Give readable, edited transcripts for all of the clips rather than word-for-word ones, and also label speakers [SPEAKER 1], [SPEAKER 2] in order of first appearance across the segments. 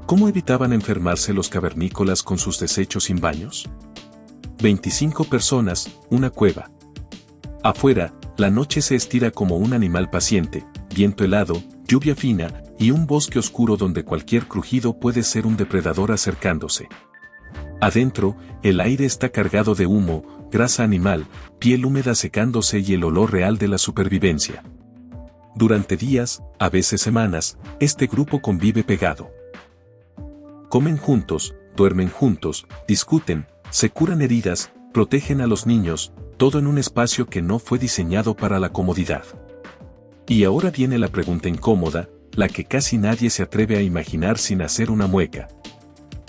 [SPEAKER 1] ¿Cómo evitaban enfermarse los cavernícolas con sus desechos sin baños? 25 personas, una cueva. Afuera, la noche se estira como un animal paciente, viento helado, lluvia fina, y un bosque oscuro donde cualquier crujido puede ser un depredador acercándose. Adentro, el aire está cargado de humo, grasa animal, piel húmeda secándose y el olor real de la supervivencia. Durante días, a veces semanas, este grupo convive pegado. Comen juntos, duermen juntos, discuten, se curan heridas, protegen a los niños, todo en un espacio que no fue diseñado para la comodidad. Y ahora viene la pregunta incómoda, la que casi nadie se atreve a imaginar sin hacer una mueca.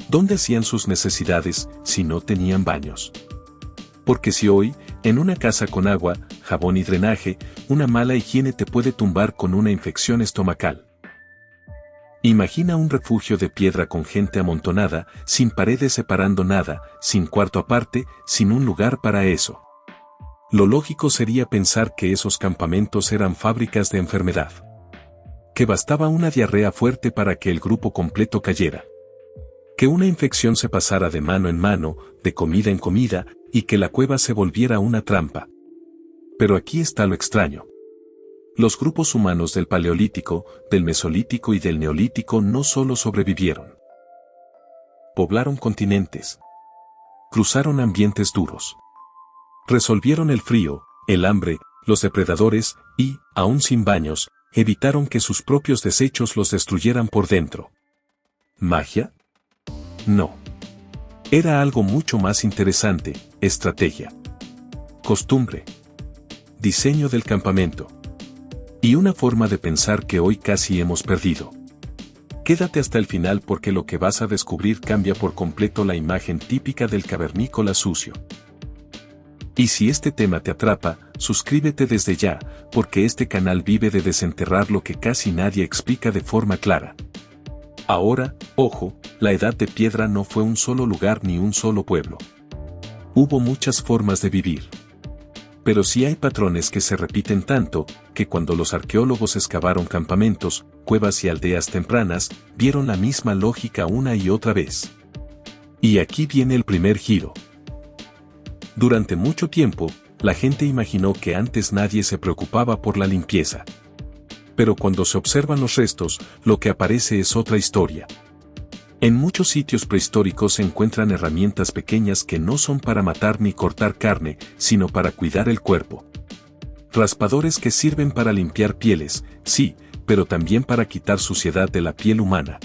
[SPEAKER 1] ¿Dónde hacían sus necesidades si no tenían baños? Porque si hoy, en una casa con agua, jabón y drenaje, una mala higiene te puede tumbar con una infección estomacal. Imagina un refugio de piedra con gente amontonada, sin paredes separando nada, sin cuarto aparte, sin un lugar para eso. Lo lógico sería pensar que esos campamentos eran fábricas de enfermedad. Que bastaba una diarrea fuerte para que el grupo completo cayera. Que una infección se pasara de mano en mano, de comida en comida, y que la cueva se volviera una trampa. Pero aquí está lo extraño. Los grupos humanos del Paleolítico, del Mesolítico y del Neolítico no solo sobrevivieron. Poblaron continentes. Cruzaron ambientes duros. Resolvieron el frío, el hambre, los depredadores, y, aún sin baños, evitaron que sus propios desechos los destruyeran por dentro. ¿Magia? No. Era algo mucho más interesante, estrategia. Costumbre. Diseño del campamento. Y una forma de pensar que hoy casi hemos perdido. Quédate hasta el final porque lo que vas a descubrir cambia por completo la imagen típica del cavernícola sucio. Y si este tema te atrapa, suscríbete desde ya, porque este canal vive de desenterrar lo que casi nadie explica de forma clara. Ahora, ojo, la Edad de Piedra no fue un solo lugar ni un solo pueblo. Hubo muchas formas de vivir. Pero sí hay patrones que se repiten tanto, que cuando los arqueólogos excavaron campamentos, cuevas y aldeas tempranas, vieron la misma lógica una y otra vez. Y aquí viene el primer giro. Durante mucho tiempo, la gente imaginó que antes nadie se preocupaba por la limpieza. Pero cuando se observan los restos, lo que aparece es otra historia. En muchos sitios prehistóricos se encuentran herramientas pequeñas que no son para matar ni cortar carne, sino para cuidar el cuerpo. Raspadores que sirven para limpiar pieles, sí, pero también para quitar suciedad de la piel humana.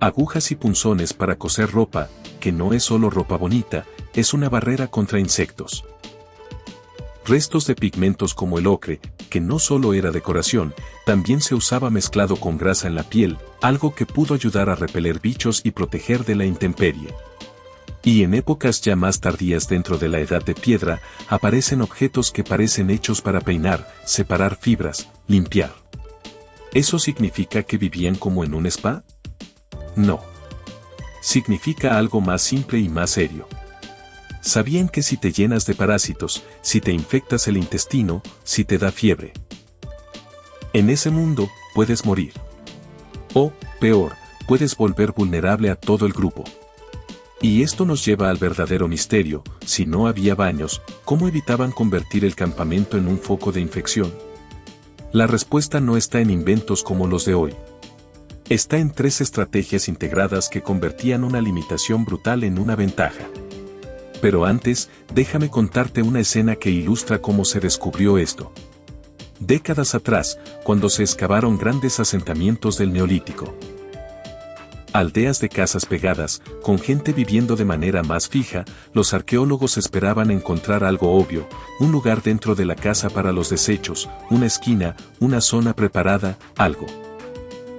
[SPEAKER 1] Agujas y punzones para coser ropa, que no es solo ropa bonita, es una barrera contra insectos. Restos de pigmentos como el ocre, que no solo era decoración, también se usaba mezclado con grasa en la piel, algo que pudo ayudar a repeler bichos y proteger de la intemperie. Y en épocas ya más tardías dentro de la Edad de Piedra, aparecen objetos que parecen hechos para peinar, separar fibras, limpiar. ¿Eso significa que vivían como en un spa? No. Significa algo más simple y más serio. Sabían que si te llenas de parásitos, si te infectas el intestino, si te da fiebre, en ese mundo, puedes morir. O, peor, puedes volver vulnerable a todo el grupo. Y esto nos lleva al verdadero misterio: si no había baños, ¿cómo evitaban convertir el campamento en un foco de infección? La respuesta no está en inventos como los de hoy. Está en 3 estrategias integradas que convertían una limitación brutal en una ventaja. Pero antes, déjame contarte una escena que ilustra cómo se descubrió esto. Décadas atrás, cuando se excavaron grandes asentamientos del Neolítico. Aldeas de casas pegadas, con gente viviendo de manera más fija, los arqueólogos esperaban encontrar algo obvio: un lugar dentro de la casa para los desechos, una esquina, una zona preparada, algo.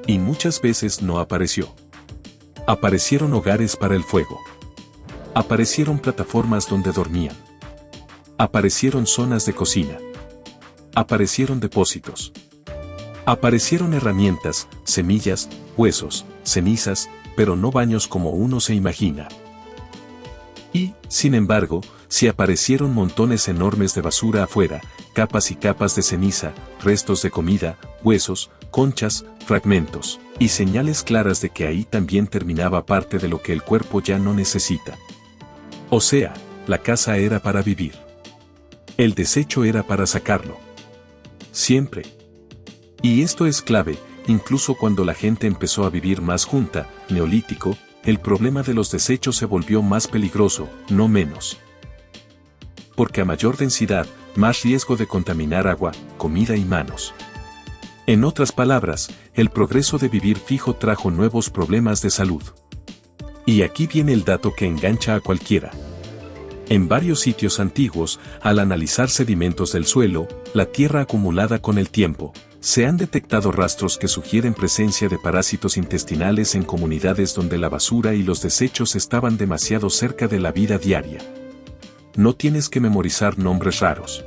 [SPEAKER 1] Y muchas veces no apareció. Aparecieron hogares para el fuego. Aparecieron plataformas donde dormían. Aparecieron zonas de cocina. Aparecieron depósitos. Aparecieron herramientas, semillas, huesos, cenizas, pero no baños como uno se imagina. Y, sin embargo, sí aparecieron montones enormes de basura afuera, capas y capas de ceniza, restos de comida, huesos, conchas, fragmentos. Y señales claras de que ahí también terminaba parte de lo que el cuerpo ya no necesita. O sea, la casa era para vivir. El desecho era para sacarlo. Siempre. Y esto es clave, incluso cuando la gente empezó a vivir más junta, neolítico, el problema de los desechos se volvió más peligroso, no menos. Porque a mayor densidad, más riesgo de contaminar agua, comida y manos. En otras palabras, el progreso de vivir fijo trajo nuevos problemas de salud. Y aquí viene el dato que engancha a cualquiera. En varios sitios antiguos, al analizar sedimentos del suelo, la tierra acumulada con el tiempo, se han detectado rastros que sugieren presencia de parásitos intestinales en comunidades donde la basura y los desechos estaban demasiado cerca de la vida diaria. No tienes que memorizar nombres raros.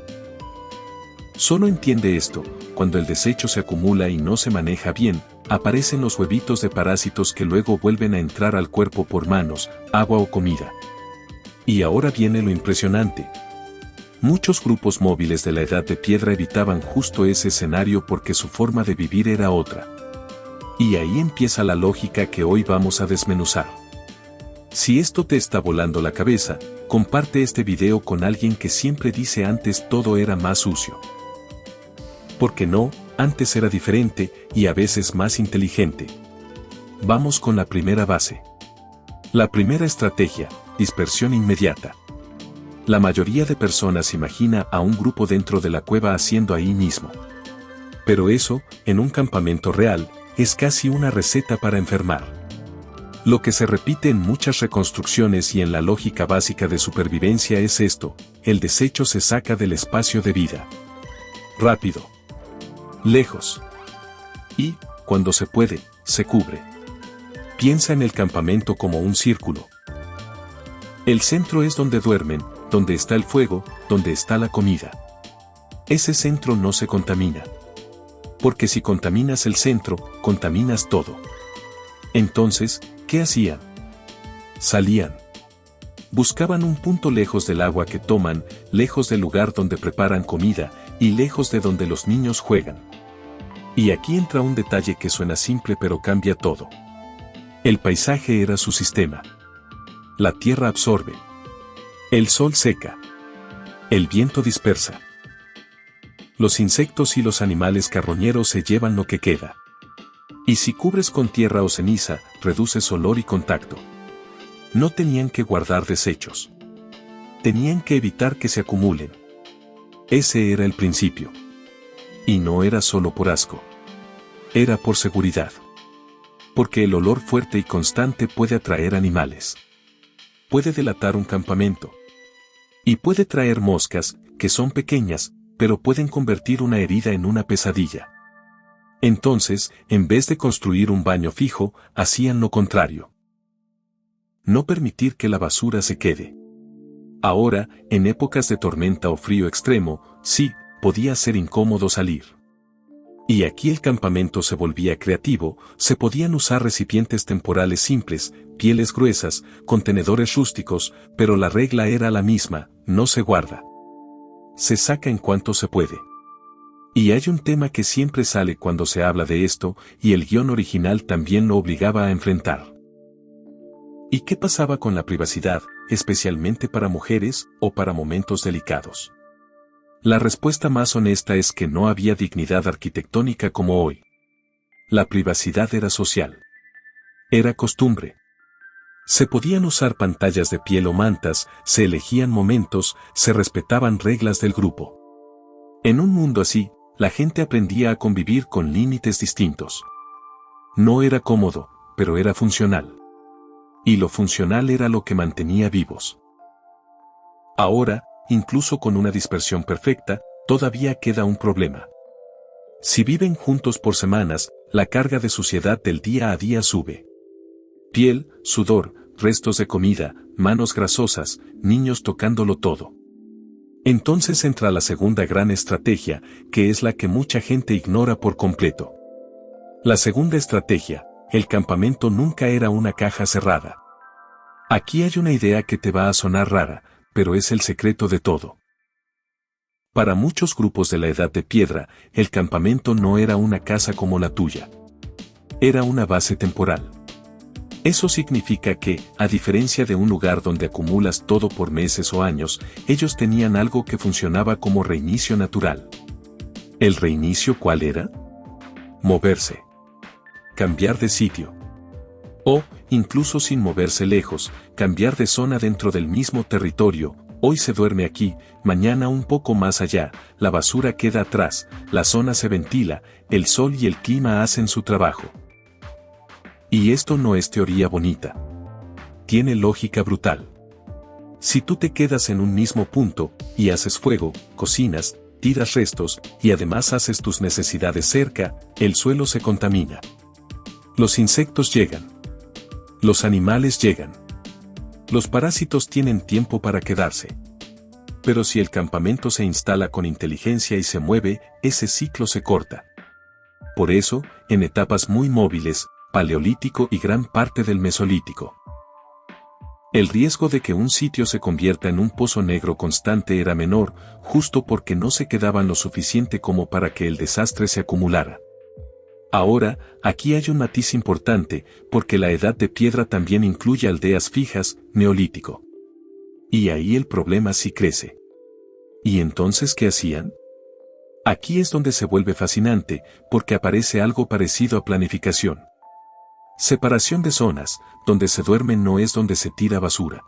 [SPEAKER 1] Solo entiende esto: cuando el desecho se acumula y no se maneja bien, aparecen los huevitos de parásitos que luego vuelven a entrar al cuerpo por manos, agua o comida. Y ahora viene lo impresionante. Muchos grupos móviles de la Edad de Piedra evitaban justo ese escenario porque su forma de vivir era otra. Y ahí empieza la lógica que hoy vamos a desmenuzar. Si esto te está volando la cabeza, comparte este video con alguien que siempre dice antes todo era más sucio. Porque no, antes era diferente y a veces más inteligente. Vamos con la primera base. La primera estrategia: dispersión inmediata. La mayoría de personas imagina a un grupo dentro de la cueva haciendo ahí mismo. Pero eso, en un campamento real, es casi una receta para enfermar. Lo que se repite en muchas reconstrucciones y en la lógica básica de supervivencia es esto: el desecho se saca del espacio de vida. Rápido. Lejos. Y, cuando se puede, se cubre. Piensa en el campamento como un círculo. El centro es donde duermen, donde está el fuego, donde está la comida. Ese centro no se contamina. Porque si contaminas el centro, contaminas todo. Entonces, ¿qué hacían? Salían. Buscaban un punto lejos del agua que toman, lejos del lugar donde preparan comida, y lejos de donde los niños juegan. Y aquí entra un detalle que suena simple pero cambia todo. El paisaje era su sistema. La tierra absorbe. El sol seca. El viento dispersa. Los insectos y los animales carroñeros se llevan lo que queda. Y si cubres con tierra o ceniza, reduces olor y contacto. No tenían que guardar desechos. Tenían que evitar que se acumulen. Ese era el principio. Y no era solo por asco. Era por seguridad. Porque el olor fuerte y constante puede atraer animales. Puede delatar un campamento. Y puede traer moscas, que son pequeñas, pero pueden convertir una herida en una pesadilla. Entonces, en vez de construir un baño fijo, hacían lo contrario. No permitir que la basura se quede. Ahora, en épocas de tormenta o frío extremo, sí, podía ser incómodo salir. Y aquí el campamento se volvía creativo, se podían usar recipientes temporales simples, pieles gruesas, contenedores rústicos, pero la regla era la misma: no se guarda. Se saca en cuanto se puede. Y hay un tema que siempre sale cuando se habla de esto, y el guión original también lo obligaba a enfrentar. ¿Y qué pasaba con la privacidad, especialmente para mujeres, o para momentos delicados? La respuesta más honesta es que no había dignidad arquitectónica como hoy. La privacidad era social. Era costumbre. Se podían usar pantallas de piel o mantas, se elegían momentos, se respetaban reglas del grupo. En un mundo así, la gente aprendía a convivir con límites distintos. No era cómodo, pero era funcional. Y lo funcional era lo que mantenía vivos. Ahora, incluso con una dispersión perfecta, todavía queda un problema. Si viven juntos por semanas, la carga de suciedad del día a día sube. Piel, sudor, restos de comida, manos grasosas, niños tocándolo todo. Entonces entra la segunda gran estrategia, que es la que mucha gente ignora por completo. La segunda estrategia: el campamento nunca era una caja cerrada. Aquí hay una idea que te va a sonar rara, pero es el secreto de todo. Para muchos grupos de la Edad de Piedra, el campamento no era una casa como la tuya. Era una base temporal. Eso significa que, a diferencia de un lugar donde acumulas todo por meses o años, ellos tenían algo que funcionaba como reinicio natural. ¿El reinicio cuál era? Moverse. Cambiar de sitio. O, incluso sin moverse lejos, cambiar de zona dentro del mismo territorio. Hoy se duerme aquí, mañana un poco más allá, la basura queda atrás, la zona se ventila, el sol y el clima hacen su trabajo. Y esto no es teoría bonita. Tiene lógica brutal. Si tú te quedas en un mismo punto, y haces fuego, cocinas, tiras restos, y además haces tus necesidades cerca, el suelo se contamina. Los insectos llegan. Los animales llegan. Los parásitos tienen tiempo para quedarse. Pero si el campamento se instala con inteligencia y se mueve, ese ciclo se corta. Por eso, en etapas muy móviles, Paleolítico y gran parte del Mesolítico, el riesgo de que un sitio se convierta en un pozo negro constante era menor, justo porque no se quedaban lo suficiente como para que el desastre se acumulara. Ahora, aquí hay un matiz importante, porque la Edad de Piedra también incluye aldeas fijas, Neolítico. Y ahí el problema sí crece. ¿Y entonces qué hacían? Aquí es donde se vuelve fascinante, porque aparece algo parecido a planificación. Separación de zonas, donde se duerme no es donde se tira basura.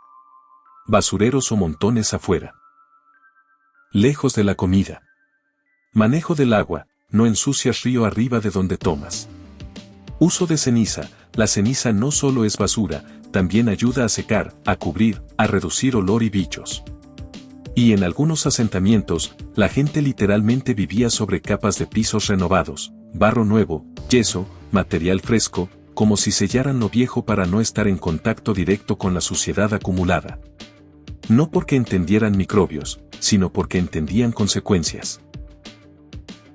[SPEAKER 1] Basureros o montones afuera. Lejos de la comida. Manejo del agua, no ensucias río arriba de donde tomas. Uso de ceniza, la ceniza no solo es basura, también ayuda a secar, a cubrir, a reducir olor y bichos. Y en algunos asentamientos, la gente literalmente vivía sobre capas de pisos renovados, barro nuevo, yeso, material fresco, como si sellaran lo viejo para no estar en contacto directo con la suciedad acumulada. No porque entendieran microbios, sino porque entendían consecuencias.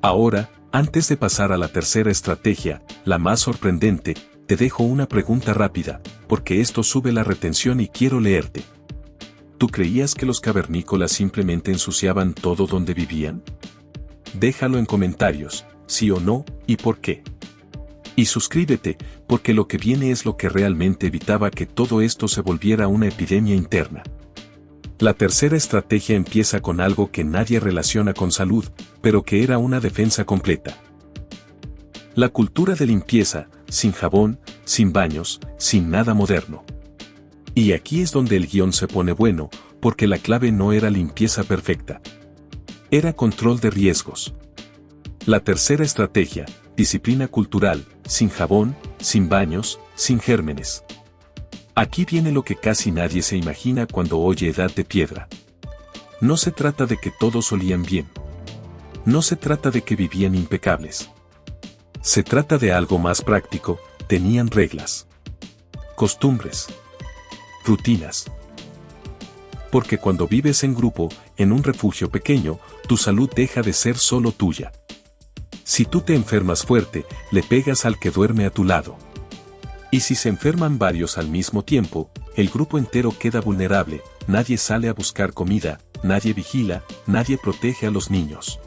[SPEAKER 1] Ahora, antes de pasar a la tercera estrategia, la más sorprendente, te dejo una pregunta rápida, porque esto sube la retención y quiero leerte. ¿Tú creías que los cavernícolas simplemente ensuciaban todo donde vivían? Déjalo en comentarios, sí o no, y por qué. Y suscríbete, porque lo que viene es lo que realmente evitaba que todo esto se volviera una epidemia interna. La tercera estrategia empieza con algo que nadie relaciona con salud, pero que era una defensa completa. La cultura de limpieza, sin jabón, sin baños, sin nada moderno. Y aquí es donde el guión se pone bueno, porque la clave no era limpieza perfecta. Era control de riesgos. La tercera estrategia, disciplina cultural, sin jabón, sin baños, sin gérmenes. Aquí viene lo que casi nadie se imagina cuando oye Edad de Piedra. No se trata de que todos olían bien. No se trata de que vivían impecables. Se trata de algo más práctico, tenían reglas, costumbres, rutinas. Porque cuando vives en grupo, en un refugio pequeño, tu salud deja de ser solo tuya. Si tú te enfermas fuerte, le pegas al que duerme a tu lado. Y si se enferman varios al mismo tiempo, el grupo entero queda vulnerable, nadie sale a buscar comida, nadie vigila, nadie protege a los niños.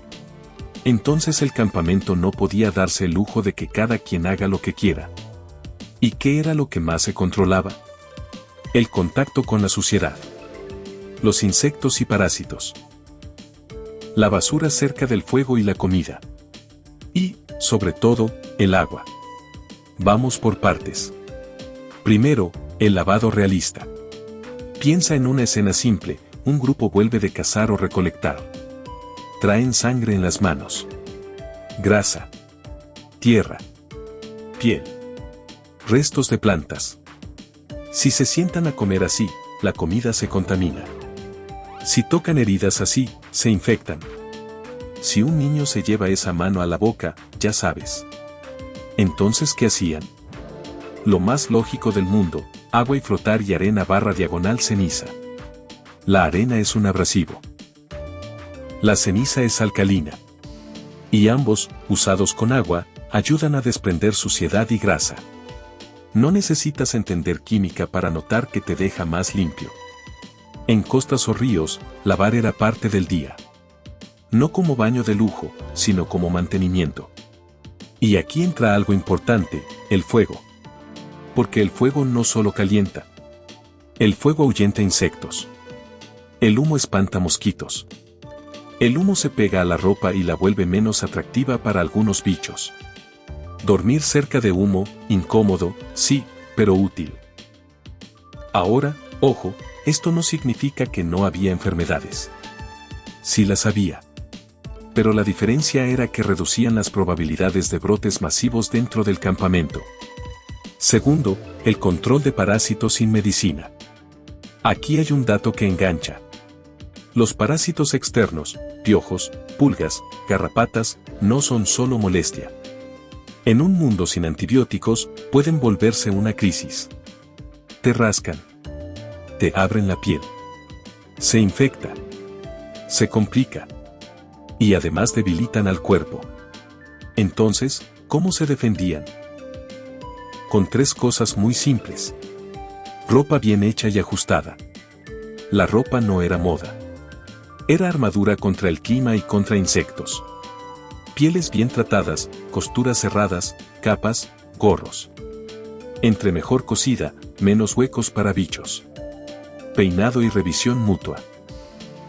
[SPEAKER 1] Entonces el campamento no podía darse el lujo de que cada quien haga lo que quiera. ¿Y qué era lo que más se controlaba? El contacto con la suciedad. Los insectos y parásitos. La basura cerca del fuego y la comida. Y, sobre todo, el agua. Vamos por partes. Primero, el lavado realista. Piensa en una escena simple, un grupo vuelve de cazar o recolectar. Traen sangre en las manos. Grasa. Tierra. Piel. Restos de plantas. Si se sientan a comer así, la comida se contamina. Si tocan heridas así, se infectan. Si un niño se lleva esa mano a la boca, ya sabes. Entonces, ¿qué hacían? Lo más lógico del mundo, agua y flotar y arena / ceniza. La arena es un abrasivo. La ceniza es alcalina. Y ambos, usados con agua, ayudan a desprender suciedad y grasa. No necesitas entender química para notar que te deja más limpio. En costas o ríos, lavar era parte del día. No como baño de lujo, sino como mantenimiento. Y aquí entra algo importante, El fuego. Porque el fuego no solo calienta. El fuego ahuyenta insectos. El humo espanta mosquitos. El humo se pega a la ropa y la vuelve menos atractiva para algunos bichos. Dormir cerca de humo, incómodo, sí, pero útil. Ahora, ojo, esto no significa que no había enfermedades. Sí las había. Pero la diferencia era que reducían las probabilidades de brotes masivos dentro del campamento. Segundo, el control de parásitos sin medicina. Aquí hay un dato que engancha. Los parásitos externos, piojos, pulgas, garrapatas, no son solo molestia. En un mundo sin antibióticos, pueden volverse una crisis. Te rascan. Te abren la piel. Se infecta. Se complica. Y además debilitan al cuerpo. Entonces, ¿cómo se defendían? Con 3 cosas muy simples. Ropa bien hecha y ajustada. La ropa no era moda. Era armadura contra el clima y contra insectos. Pieles bien tratadas, costuras cerradas, capas, gorros. Entre mejor cosida, menos huecos para bichos. Peinado y revisión mutua.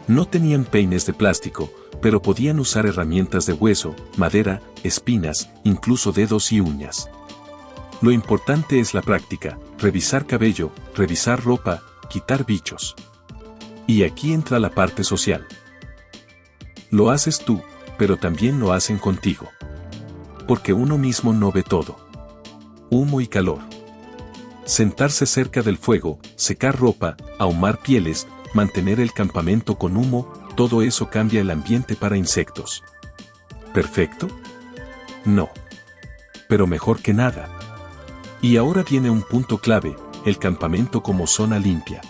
[SPEAKER 1] No tenían peines de plástico, pero podían usar herramientas de hueso, madera, espinas, incluso dedos y uñas. Lo importante es la práctica, revisar cabello, revisar ropa, quitar bichos. Y aquí entra la parte social. Lo haces tú, pero también lo hacen contigo. Porque uno mismo no ve todo. Humo y calor. Sentarse cerca del fuego, secar ropa, ahumar pieles, mantener el campamento con humo, todo eso cambia el ambiente para insectos. ¿Perfecto? No. Pero mejor que nada. Y ahora viene un punto clave, el campamento como zona limpia.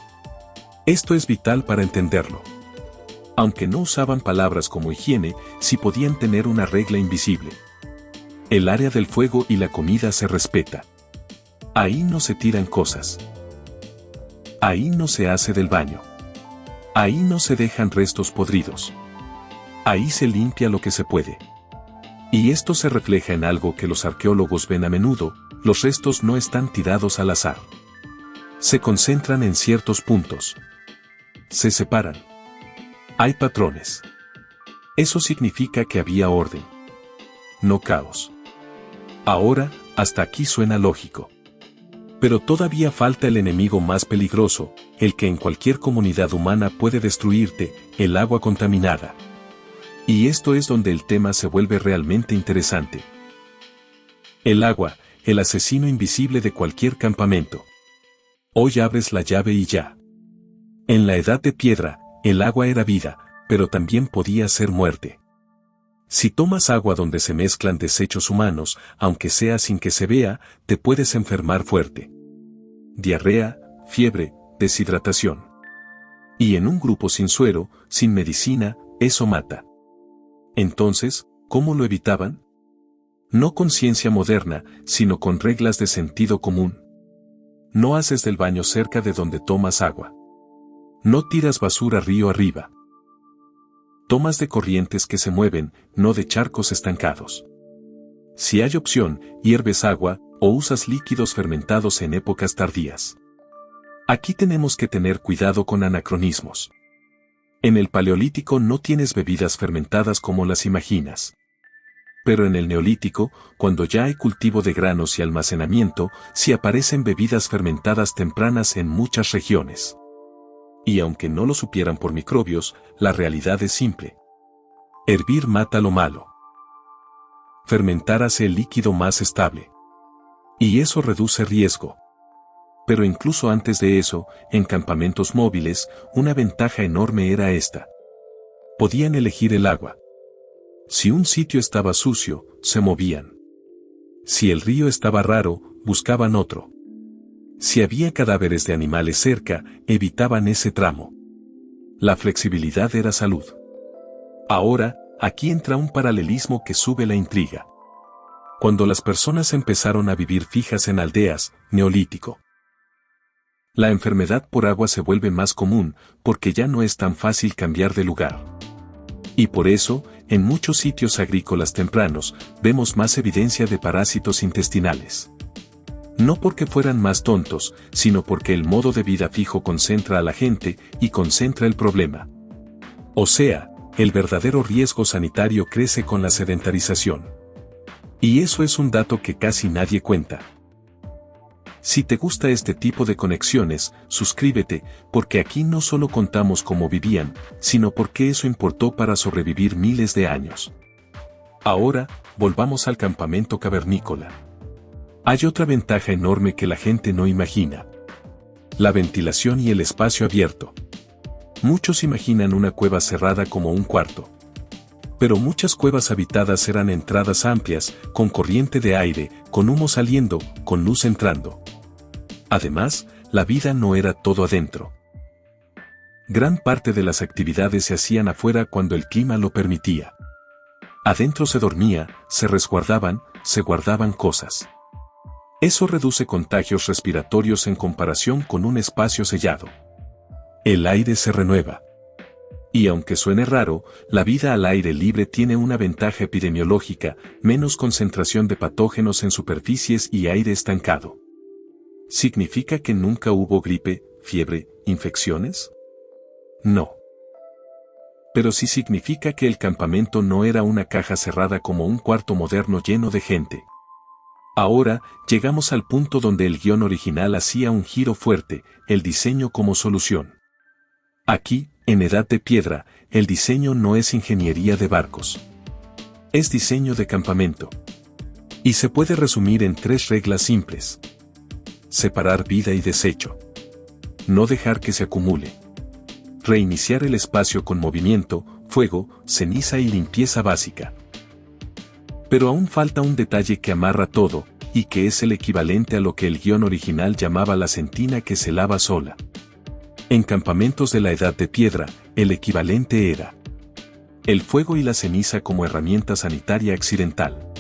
[SPEAKER 1] Esto es vital para entenderlo. Aunque no usaban palabras como higiene, sí podían tener una regla invisible. El área del fuego y la comida se respeta. Ahí no se tiran cosas. Ahí no se hace del baño. Ahí no se dejan restos podridos. Ahí se limpia lo que se puede. Y esto se refleja en algo que los arqueólogos ven a menudo, los restos no están tirados al azar. Se concentran en ciertos puntos. Se separan. Hay patrones. Eso significa que había orden. No caos. Ahora, hasta aquí suena lógico. Pero todavía falta el enemigo más peligroso, el que en cualquier comunidad humana puede destruirte, el agua contaminada. Y esto es donde el tema se vuelve realmente interesante. El agua, el asesino invisible de cualquier campamento. Hoy abres la llave y ya. En la edad de piedra, el agua era vida, pero también podía ser muerte. Si tomas agua donde se mezclan desechos humanos, aunque sea sin que se vea, te puedes enfermar fuerte. Diarrea, fiebre, deshidratación. Y en un grupo sin suero, sin medicina, eso mata. Entonces, ¿cómo lo evitaban? No con ciencia moderna, sino con reglas de sentido común. No haces del baño cerca de donde tomas agua. No tiras basura río arriba. Tomas de corrientes que se mueven, no de charcos estancados. Si hay opción, hierves agua, o usas líquidos fermentados en épocas tardías. Aquí tenemos que tener cuidado con anacronismos. En el Paleolítico no tienes bebidas fermentadas como las imaginas. Pero en el Neolítico, cuando ya hay cultivo de granos y almacenamiento, sí aparecen bebidas fermentadas tempranas en muchas regiones. Y aunque no lo supieran por microbios, la realidad es simple. Hervir mata lo malo. Fermentar hace el líquido más estable. Y eso reduce riesgo. Pero incluso antes de eso, en campamentos móviles, una ventaja enorme era esta. Podían elegir el agua. Si un sitio estaba sucio, se movían. Si el río estaba raro, buscaban otro. Si había cadáveres de animales cerca, evitaban ese tramo. La flexibilidad era salud. Ahora, aquí entra un paralelismo que sube la intriga. Cuando las personas empezaron a vivir fijas en aldeas, Neolítico. La enfermedad por agua se vuelve más común, porque ya no es tan fácil cambiar de lugar. Y por eso, en muchos sitios agrícolas tempranos, vemos más evidencia de parásitos intestinales. No porque fueran más tontos, sino porque el modo de vida fijo concentra a la gente y concentra el problema. O sea, el verdadero riesgo sanitario crece con la sedentarización. Y eso es un dato que casi nadie cuenta. Si te gusta este tipo de conexiones, suscríbete, porque aquí no solo contamos cómo vivían, sino por qué eso importó para sobrevivir miles de años. Ahora, volvamos al campamento cavernícola. Hay otra ventaja enorme que la gente no imagina. La ventilación y el espacio abierto. Muchos imaginan una cueva cerrada como un cuarto. Pero muchas cuevas habitadas eran entradas amplias, con corriente de aire, con humo saliendo, con luz entrando. Además, la vida no era todo adentro. Gran parte de las actividades se hacían afuera cuando el clima lo permitía. Adentro se dormía, se resguardaban, se guardaban cosas. Eso reduce contagios respiratorios en comparación con un espacio sellado. El aire se renueva. Y aunque suene raro, la vida al aire libre tiene una ventaja epidemiológica, menos concentración de patógenos en superficies y aire estancado. ¿Significa que nunca hubo gripe, fiebre, infecciones? No. Pero sí significa que el campamento no era una caja cerrada como un cuarto moderno lleno de gente. Ahora, llegamos al punto donde el guión original hacía un giro fuerte, el diseño como solución. Aquí, en Edad de Piedra, el diseño no es ingeniería de barcos. Es diseño de campamento. Y se puede resumir en 3 reglas simples. Separar vida y desecho. No dejar que se acumule. Reiniciar el espacio con movimiento, fuego, ceniza y limpieza básica. Pero aún falta un detalle que amarra todo, y que es el equivalente a lo que el guión original llamaba la sentina que se lava sola. En campamentos de la Edad de Piedra, el equivalente era el fuego y la ceniza como herramienta sanitaria accidental.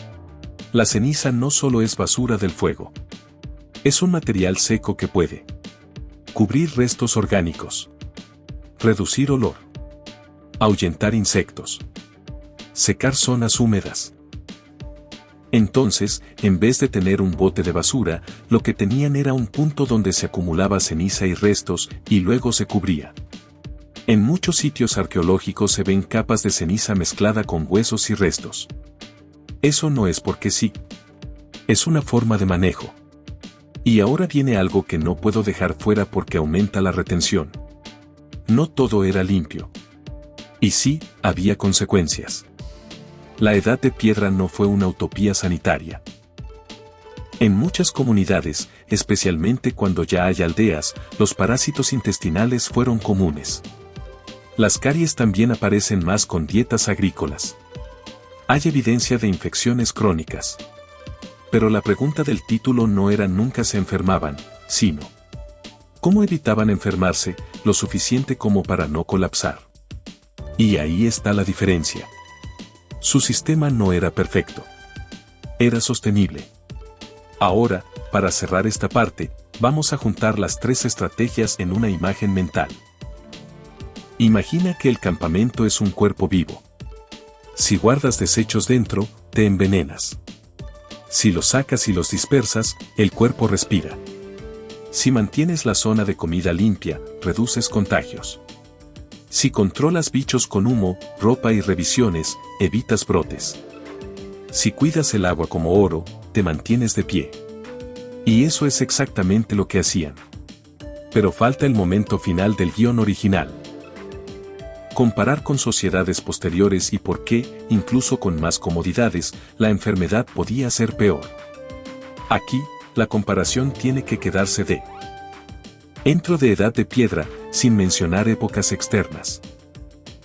[SPEAKER 1] La ceniza no solo es basura del fuego. Es un material seco que puede cubrir restos orgánicos, reducir olor, ahuyentar insectos, secar zonas húmedas. Entonces, en vez de tener un bote de basura, lo que tenían era un punto donde se acumulaba ceniza y restos, y luego se cubría. En muchos sitios arqueológicos se ven capas de ceniza mezclada con huesos y restos. Eso no es porque sí. Es una forma de manejo. Y ahora viene algo que no puedo dejar fuera porque aumenta la retención. No todo era limpio. Y sí, había consecuencias. La Edad de Piedra no fue una utopía sanitaria. En muchas comunidades, especialmente cuando ya hay aldeas, los parásitos intestinales fueron comunes. Las caries también aparecen más con dietas agrícolas. Hay evidencia de infecciones crónicas. Pero la pregunta del título no era nunca se enfermaban, sino ¿cómo evitaban enfermarse lo suficiente como para no colapsar? Y ahí está la diferencia. Su sistema no era perfecto. Era sostenible. Ahora, para cerrar esta parte, vamos a juntar las 3 estrategias en una imagen mental. Imagina que el campamento es un cuerpo vivo. Si guardas desechos dentro, te envenenas. Si los sacas y los dispersas, el cuerpo respira. Si mantienes la zona de comida limpia, reduces contagios. Si controlas bichos con humo, ropa y revisiones, evitas brotes. Si cuidas el agua como oro, te mantienes de pie. Y eso es exactamente lo que hacían. Pero falta el momento final del guión original. Comparar con sociedades posteriores y por qué, incluso con más comodidades, la enfermedad podía ser peor. Aquí, la comparación tiene que quedarse dentro de Edad de Piedra, sin mencionar épocas externas.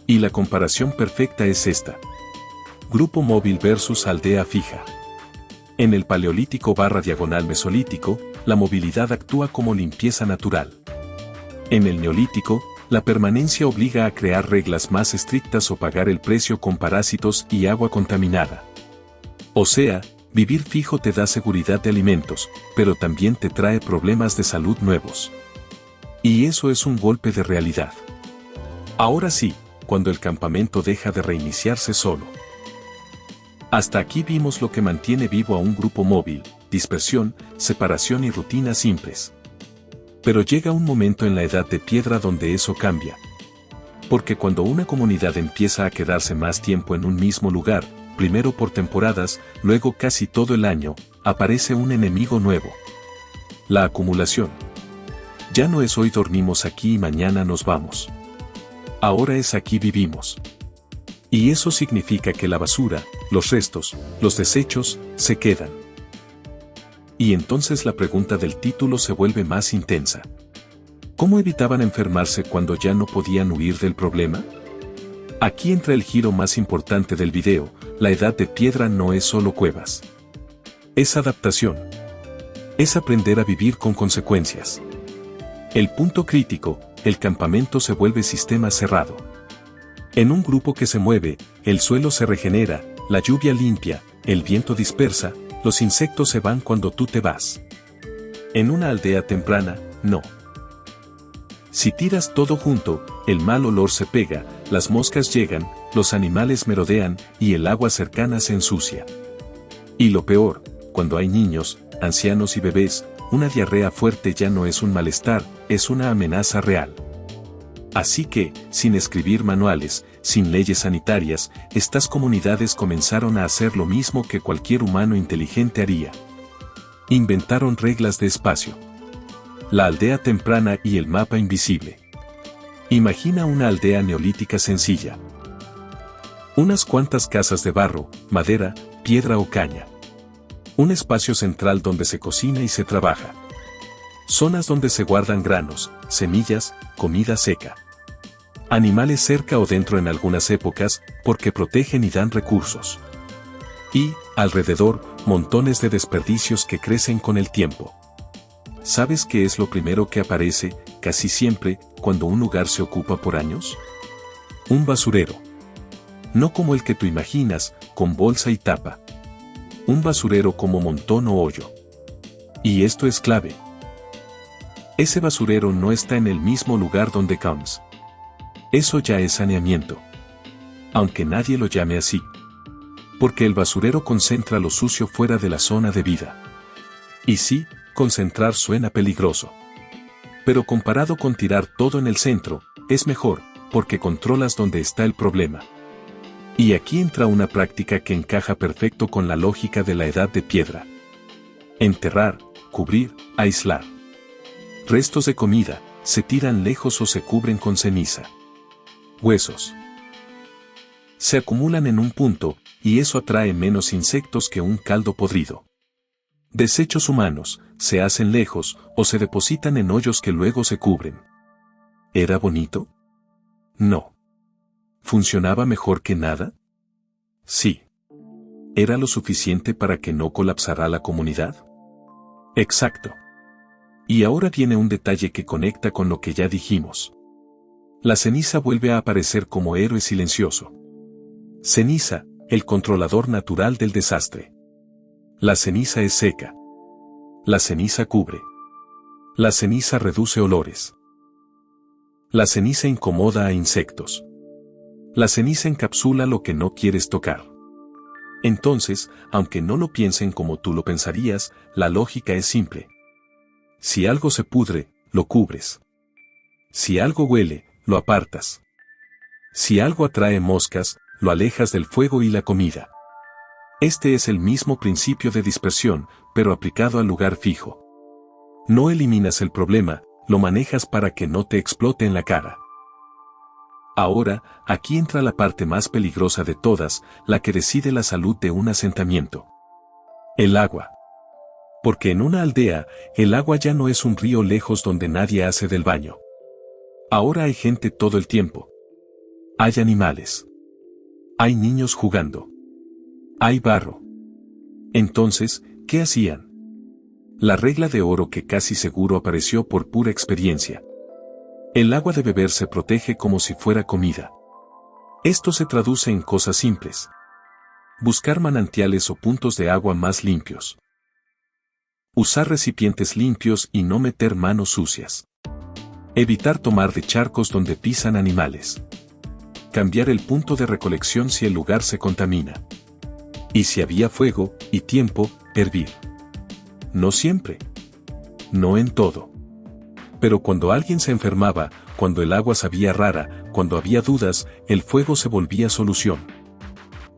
[SPEAKER 1] Y la comparación perfecta es esta. Grupo móvil versus aldea fija. En el Paleolítico/Mesolítico, la movilidad actúa como limpieza natural. En el Neolítico, la permanencia obliga a crear reglas más estrictas o pagar el precio con parásitos y agua contaminada. O sea, vivir fijo te da seguridad de alimentos, pero también te trae problemas de salud nuevos. Y eso es un golpe de realidad. Ahora sí, cuando el campamento deja de reiniciarse solo. Hasta aquí vimos lo que mantiene vivo a un grupo móvil: dispersión, separación y rutinas simples. Pero llega un momento en la Edad de Piedra donde eso cambia. Porque cuando una comunidad empieza a quedarse más tiempo en un mismo lugar, primero por temporadas, luego casi todo el año, aparece un enemigo nuevo. La acumulación. Ya no es hoy dormimos aquí y mañana nos vamos. Ahora es aquí vivimos. Y eso significa que la basura, los restos, los desechos, se quedan. Y entonces la pregunta del título se vuelve más intensa. ¿Cómo evitaban enfermarse cuando ya no podían huir del problema? Aquí entra el giro más importante del video: la Edad de Piedra no es solo cuevas. Es adaptación. Es aprender a vivir con consecuencias. El punto crítico: el campamento se vuelve sistema cerrado. En un grupo que se mueve, el suelo se regenera, la lluvia limpia, el viento dispersa, los insectos se van cuando tú te vas. En una aldea temprana, no. Si tiras todo junto, el mal olor se pega, las moscas llegan, los animales merodean y el agua cercana se ensucia. Y lo peor, cuando hay niños, ancianos y bebés, una diarrea fuerte ya no es un malestar, es una amenaza real. Así que, sin escribir manuales, sin leyes sanitarias, estas comunidades comenzaron a hacer lo mismo que cualquier humano inteligente haría. Inventaron reglas de espacio. La aldea temprana y el mapa invisible. Imagina una aldea neolítica sencilla. Unas cuantas casas de barro, madera, piedra o caña. Un espacio central donde se cocina y se trabaja. Zonas donde se guardan granos, semillas, comida seca. Animales cerca o dentro en algunas épocas, porque protegen y dan recursos. Y, alrededor, montones de desperdicios que crecen con el tiempo. ¿Sabes qué es lo primero que aparece, casi siempre, cuando un lugar se ocupa por años? Un basurero. No como el que tú imaginas, con bolsa y tapa. Un basurero como montón o hoyo. Y esto es clave. Ese basurero no está en el mismo lugar donde comes. Eso ya es saneamiento. Aunque nadie lo llame así. Porque el basurero concentra lo sucio fuera de la zona de vida. Y sí, concentrar suena peligroso. Pero comparado con tirar todo en el centro, es mejor, porque controlas dónde está el problema. Y aquí entra una práctica que encaja perfecto con la lógica de la Edad de Piedra. Enterrar, cubrir, aislar. Restos de comida, se tiran lejos o se cubren con ceniza. Huesos. Se acumulan en un punto, y eso atrae menos insectos que un caldo podrido. Desechos humanos, se hacen lejos, o se depositan en hoyos que luego se cubren. ¿Era bonito? No. ¿Funcionaba mejor que nada? Sí. ¿Era lo suficiente para que no colapsara la comunidad? Exacto. Y ahora viene un detalle que conecta con lo que ya dijimos. La ceniza vuelve a aparecer como héroe silencioso. Ceniza, el controlador natural del desastre. La ceniza es seca. La ceniza cubre. La ceniza reduce olores. La ceniza incomoda a insectos. La ceniza encapsula lo que no quieres tocar. Entonces, aunque no lo piensen como tú lo pensarías, la lógica es simple. Si algo se pudre, lo cubres. Si algo huele, lo apartas. Si algo atrae moscas, lo alejas del fuego y la comida. Este es el mismo principio de dispersión, pero aplicado al lugar fijo. No eliminas el problema, lo manejas para que no te explote en la cara. Ahora, aquí entra la parte más peligrosa de todas, la que decide la salud de un asentamiento. El agua. Porque en una aldea, el agua ya no es un río lejos donde nadie hace del baño. Ahora hay gente todo el tiempo. Hay animales. Hay niños jugando. Hay barro. Entonces, ¿qué hacían? La regla de oro que casi seguro apareció por pura experiencia. El agua de beber se protege como si fuera comida. Esto se traduce en cosas simples. Buscar manantiales o puntos de agua más limpios. Usar recipientes limpios y no meter manos sucias. Evitar tomar de charcos donde pisan animales. cambiar el punto de recolección si el lugar se contamina. Y si había fuego y tiempo, hervir. No siempre. No en todo. Pero cuando alguien se enfermaba, cuando el agua sabía rara, cuando había dudas, el fuego se volvía solución.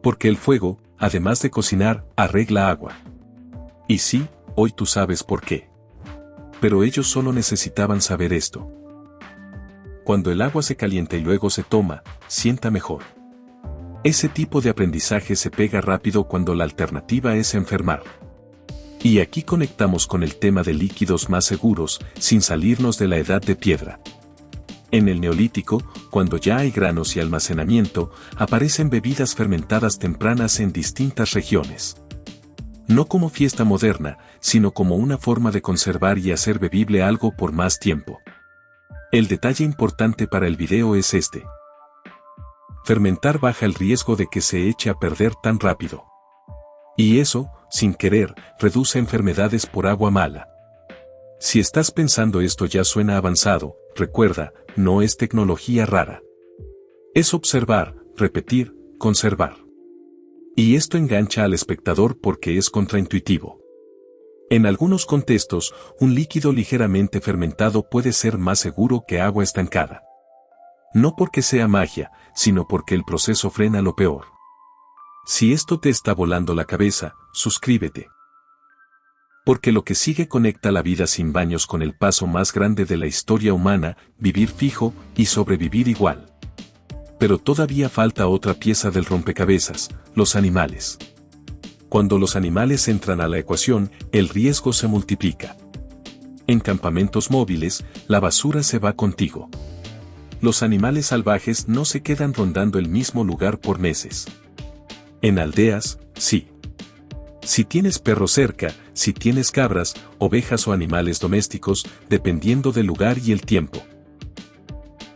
[SPEAKER 1] Porque el fuego, además de cocinar, arregla agua. Y sí, hoy tú sabes por qué. Pero ellos solo necesitaban saber esto. Cuando el agua se calienta y luego se toma, sienta mejor. Ese tipo de aprendizaje se pega rápido cuando la alternativa es enfermar. Y aquí conectamos con el tema de líquidos más seguros, sin salirnos de la edad de piedra. En el Neolítico, cuando ya hay granos y almacenamiento, aparecen bebidas fermentadas tempranas en distintas regiones. No como fiesta moderna, sino como una forma de conservar y hacer bebible algo por más tiempo. El detalle importante para el video es este. Fermentar baja el riesgo de que se eche a perder tan rápido. Y eso, sin querer, reduce enfermedades por agua mala. Si estás pensando esto ya suena avanzado, recuerda, no es tecnología rara. Es observar, repetir, conservar. Y esto engancha al espectador porque es contraintuitivo. En algunos contextos, un líquido ligeramente fermentado puede ser más seguro que agua estancada. No porque sea magia, sino porque el proceso frena lo peor. Si esto te está volando la cabeza, suscríbete. Porque lo que sigue conecta la vida sin baños con el paso más grande de la historia humana, vivir fijo y sobrevivir igual. Pero todavía falta otra pieza del rompecabezas, los animales. Cuando los animales entran a la ecuación, el riesgo se multiplica. En campamentos móviles, la basura se va contigo. Los animales salvajes no se quedan rondando el mismo lugar por meses. En aldeas, sí. Si tienes perro cerca, si tienes cabras, ovejas o animales domésticos, dependiendo del lugar y el tiempo.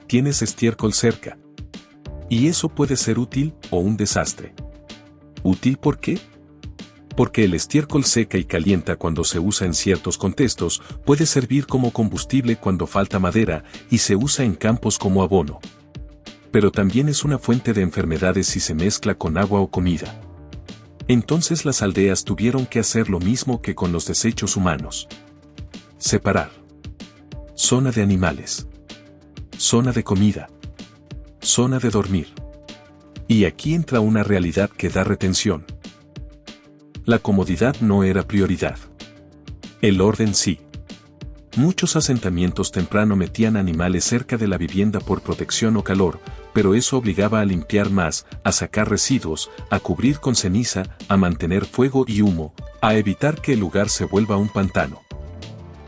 [SPEAKER 1] Tienes estiércol cerca. Y eso puede ser útil o un desastre. ¿Útil por qué? Porque el estiércol seca y calienta cuando se usa en ciertos contextos, puede servir como combustible cuando falta madera y se usa en campos como abono. Pero también es una fuente de enfermedades si se mezcla con agua o comida. Entonces las aldeas tuvieron que hacer lo mismo que con los desechos humanos. Separar. Zona de animales. Zona de comida. Zona de dormir. Y aquí entra una realidad que da retención. La comodidad no era prioridad. El orden sí. Muchos asentamientos temprano metían animales cerca de la vivienda por protección o calor, pero eso obligaba a limpiar más, a sacar residuos, a cubrir con ceniza, a mantener fuego y humo, a evitar que el lugar se vuelva un pantano.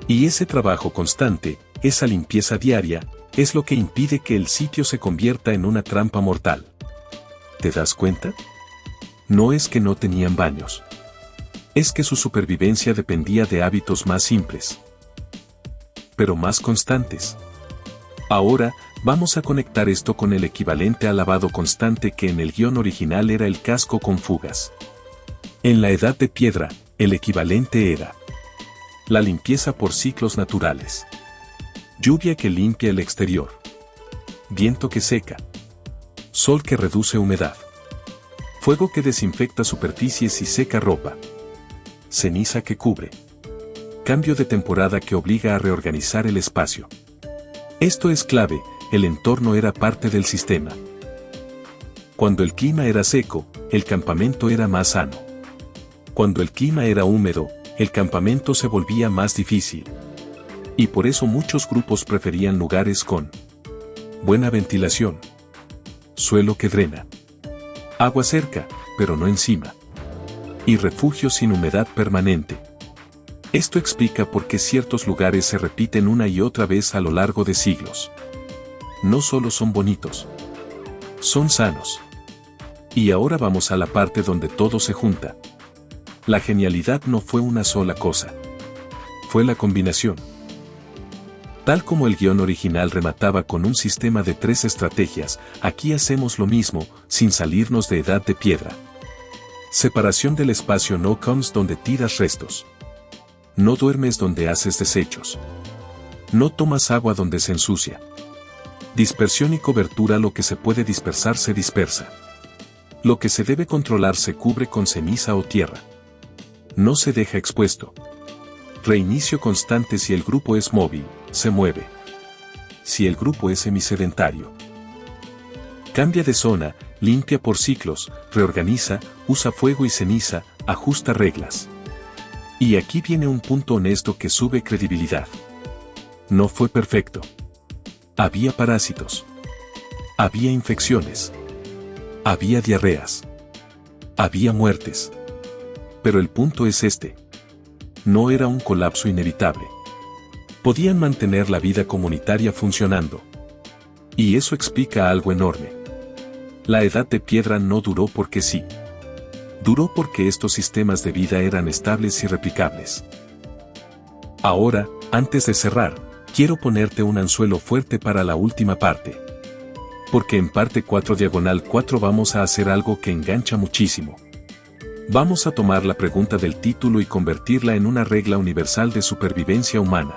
[SPEAKER 1] Y ese trabajo constante, esa limpieza diaria, es lo que impide que el sitio se convierta en una trampa mortal. ¿Te das cuenta? No es que no tenían baños. Es que su supervivencia dependía de hábitos más simples, pero más constantes. Ahora, vamos a conectar esto con el equivalente al lavado constante que en el guión original era el casco con fugas. En la Edad de Piedra, el equivalente era la limpieza por ciclos naturales. Lluvia que limpia el exterior. Viento que seca. Sol que reduce humedad. Fuego que desinfecta superficies y seca ropa. Ceniza que cubre. Cambio de temporada que obliga a reorganizar el espacio. Esto es clave, el entorno era parte del sistema. Cuando el clima era seco, el campamento era más sano. Cuando el clima era húmedo, el campamento se volvía más difícil. Y por eso muchos grupos preferían lugares con buena ventilación, suelo que drena, agua cerca, pero no encima, y refugios sin humedad permanente. Esto explica por qué ciertos lugares se repiten una y otra vez a lo largo de siglos. No solo son bonitos, son sanos. Y ahora vamos a la parte donde todo se junta. La genialidad no fue una sola cosa. Fue la combinación. Tal como el guión original remataba con un sistema de 3 estrategias, aquí hacemos lo mismo, sin salirnos de Edad de Piedra. Separación del espacio: no comes donde tiras restos. No duermes donde haces desechos. No tomas agua donde se ensucia. Dispersión y cobertura. Lo que se puede dispersar se dispersa. Lo que se debe controlar se cubre con ceniza o tierra. No se deja expuesto. Reinicio constante. Si el grupo es móvil, se mueve. Si el grupo es semisedentario, cambia de zona, limpia por ciclos, reorganiza, usa fuego y ceniza, ajusta reglas. Y aquí viene un punto honesto que sube credibilidad. No fue perfecto. Había parásitos. Había infecciones. Había diarreas. Había muertes. Pero el punto es este. No era un colapso inevitable. Podían mantener la vida comunitaria funcionando. Y eso explica algo enorme. La edad de piedra no duró porque sí. Duró porque estos sistemas de vida eran estables y replicables. Ahora, antes de cerrar, quiero ponerte un anzuelo fuerte para la última parte. Porque en parte 4/4 vamos a hacer algo que engancha muchísimo. Vamos a tomar la pregunta del título y convertirla en una regla universal de supervivencia humana.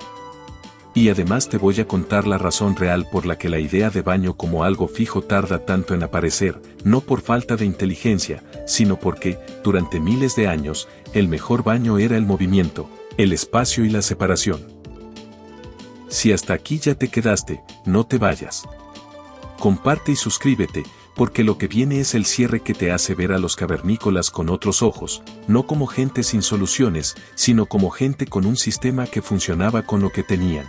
[SPEAKER 1] Y además te voy a contar la razón real por la que la idea de baño como algo fijo tarda tanto en aparecer, no por falta de inteligencia, sino porque, durante miles de años, el mejor baño era el movimiento, el espacio y la separación. Si hasta aquí ya te quedaste, no te vayas. Comparte y suscríbete, porque lo que viene es el cierre que te hace ver a los cavernícolas con otros ojos, no como gente sin soluciones, sino como gente con un sistema que funcionaba con lo que tenían.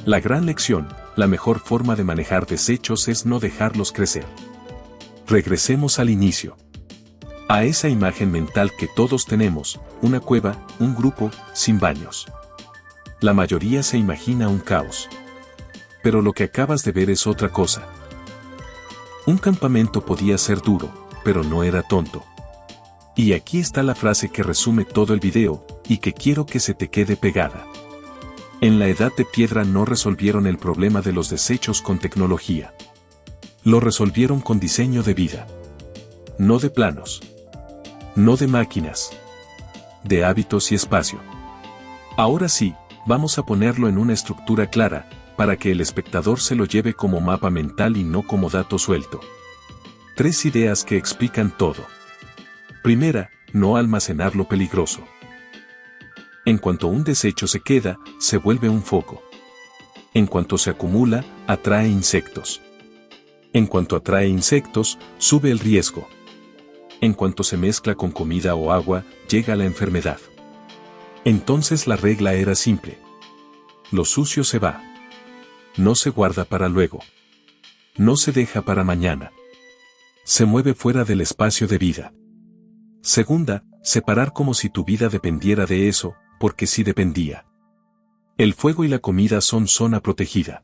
[SPEAKER 1] La gran lección, la mejor forma de manejar desechos es no dejarlos crecer. Regresemos al inicio. A esa imagen mental que todos tenemos, una cueva, un grupo, sin baños. La mayoría se imagina un caos. Pero lo que acabas de ver es otra cosa. Un campamento podía ser duro, pero no era tonto. Y aquí está la frase que resume todo el video, y que quiero que se te quede pegada. En la edad de piedra no resolvieron el problema de los desechos con tecnología. Lo resolvieron con diseño de vida. No de planos. No de máquinas. De hábitos y espacio. Ahora sí, vamos a ponerlo en una estructura clara, para que el espectador se lo lleve como mapa mental y no como dato suelto. 3 ideas que explican todo. Primera, no almacenar lo peligroso. En cuanto un desecho se queda, se vuelve un foco. En cuanto se acumula, atrae insectos. En cuanto atrae insectos, sube el riesgo. En cuanto se mezcla con comida o agua, llega la enfermedad. Entonces la regla era simple. Lo sucio se va. No se guarda para luego. No se deja para mañana. Se mueve fuera del espacio de vida. Segunda, separar como si tu vida dependiera de eso, porque sí dependía. El fuego y la comida son zona protegida.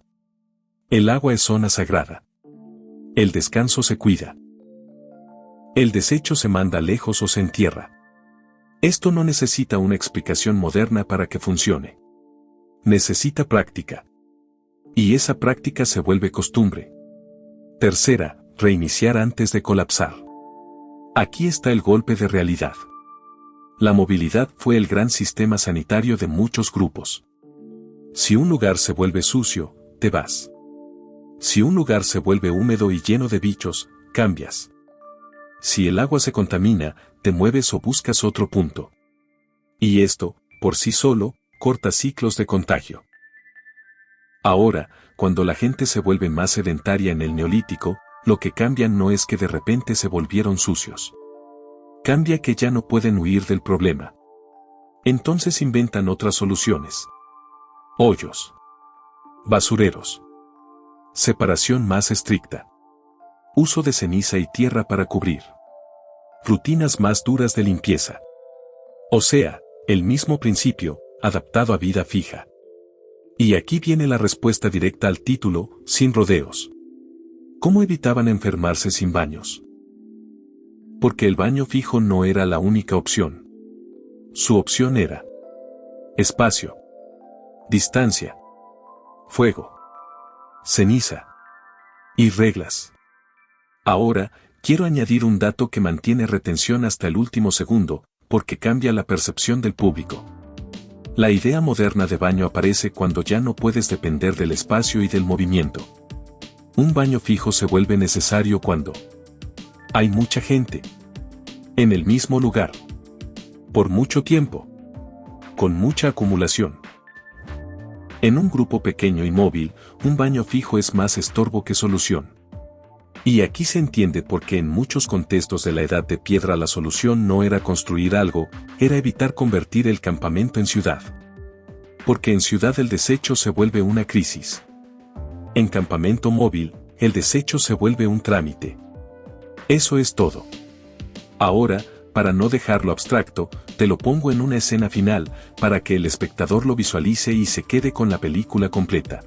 [SPEAKER 1] El agua es zona sagrada. El descanso se cuida. El desecho se manda lejos o se entierra. Esto no necesita una explicación moderna para que funcione. Necesita práctica. Y esa práctica se vuelve costumbre. Tercera, reiniciar antes de colapsar. Aquí está el golpe de realidad. La movilidad fue el gran sistema sanitario de muchos grupos. Si un lugar se vuelve sucio, te vas. Si un lugar se vuelve húmedo y lleno de bichos, cambias. Si el agua se contamina, te mueves o buscas otro punto. Y esto, por sí solo, corta ciclos de contagio. Ahora, cuando la gente se vuelve más sedentaria en el Neolítico, lo que cambia no es que de repente se volvieron sucios. Cambia que ya no pueden huir del problema. Entonces inventan otras soluciones. Hoyos. Basureros. Separación más estricta. Uso de ceniza y tierra para cubrir. Rutinas más duras de limpieza. O sea, el mismo principio, adaptado a vida fija. Y aquí viene la respuesta directa al título, sin rodeos. ¿Cómo evitaban enfermarse sin baños? Porque el baño fijo no era la única opción. Su opción era espacio, distancia, fuego, ceniza y reglas. Ahora, quiero añadir un dato que mantiene retención hasta el último segundo, porque cambia la percepción del público. La idea moderna de baño aparece cuando ya no puedes depender del espacio y del movimiento. Un baño fijo se vuelve necesario cuando hay mucha gente en el mismo lugar, por mucho tiempo, con mucha acumulación. En un grupo pequeño y móvil, un baño fijo es más estorbo que solución. Y aquí se entiende por qué en muchos contextos de la Edad de Piedra la solución no era construir algo, era evitar convertir el campamento en ciudad. Porque en ciudad el desecho se vuelve una crisis. En campamento móvil, el desecho se vuelve un trámite. Eso es todo. Ahora, para no dejarlo abstracto, te lo pongo en una escena final, para que el espectador lo visualice y se quede con la película completa.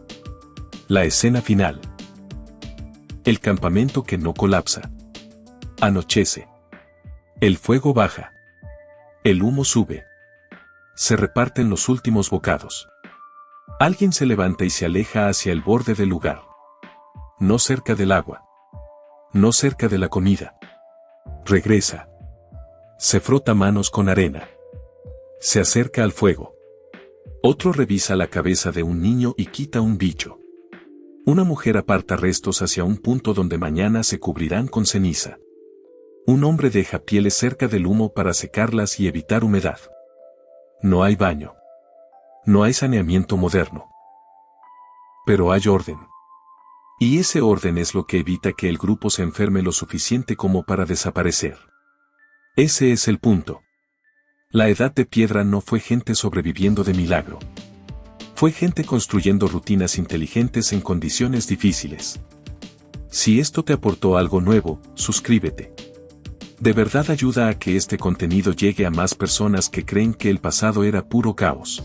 [SPEAKER 1] La escena final. El campamento que no colapsa. Anochece. El fuego baja. El humo sube. Se reparten los últimos bocados. Alguien se levanta y se aleja hacia el borde del lugar. No cerca del agua. No cerca de la comida. Regresa. Se frota manos con arena. Se acerca al fuego. Otro revisa la cabeza de un niño y quita un bicho. Una mujer aparta restos hacia un punto donde mañana se cubrirán con ceniza. Un hombre deja pieles cerca del humo para secarlas y evitar humedad. No hay baño. No hay saneamiento moderno. Pero hay orden. Y ese orden es lo que evita que el grupo se enferme lo suficiente como para desaparecer. Ese es el punto. La Edad de Piedra no fue gente sobreviviendo de milagro. Fue gente construyendo rutinas inteligentes en condiciones difíciles. Si esto te aportó algo nuevo, suscríbete. De verdad ayuda a que este contenido llegue a más personas que creen que el pasado era puro caos.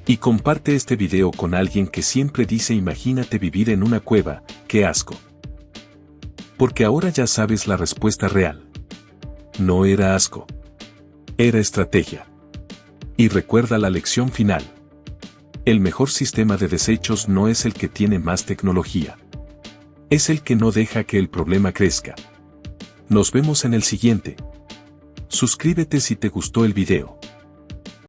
[SPEAKER 1] Y comparte este video con alguien que siempre dice imagínate vivir en una cueva, qué asco. Porque ahora ya sabes la respuesta real. No era asco. Era estrategia. Y recuerda la lección final. El mejor sistema de desechos no es el que tiene más tecnología. Es el que no deja que el problema crezca. Nos vemos en el siguiente. Suscríbete si te gustó el video.